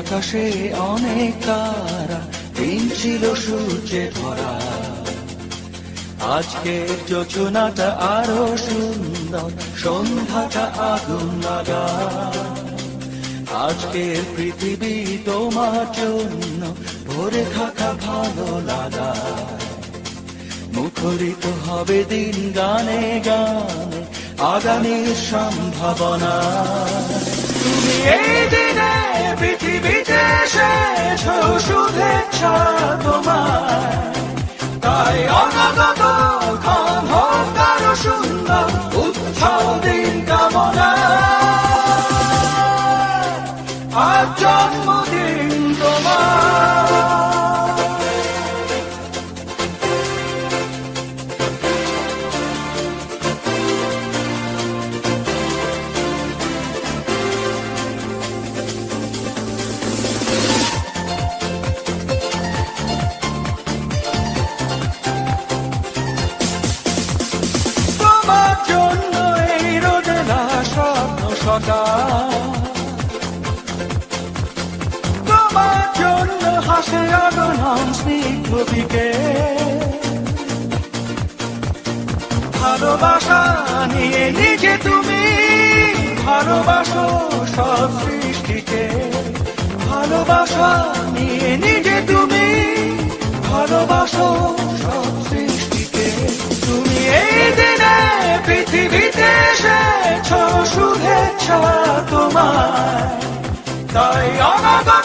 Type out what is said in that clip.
আকাশে অনেক তারা, দিন ছিল সূর্যে ভরা। আজকের যোজনাটা আরো সুন্দর, সন্ধ্যাটা আগুন লাগা। আজকের পৃথিবী তোমার জন্য ভরে থাকা ভালো লাগা। মুখরিত হবে দিন গানে গানে, আগামীর সম্ভাবনা। তুমি এই দিনে পৃথিবীতে এসেছ, শুভেচ্ছা তোমার। তাই অনাগত ক্ষণ হোক আরো সুন্দর, উৎসব দিন কামনা। আজ জন্মদিন তোমার। তোমার জন্য এই রোদেলা স্বপ্ন সকাল, তোমার জন্য হাসে আগমন স্নিগ্ধ বিকেল। ভালোবাসা নিয়ে নিজে তুমি ভালোবাসো সব সৃষ্টিকে। ভালোবাসা নিয়ে নিজে তুমি ভালোবাসো সব সৃষ্টিকে। তুমি এই দিনে পৃথিবীতে এসেছ, শুভেচ্ছা তোমার। তাই অনাগত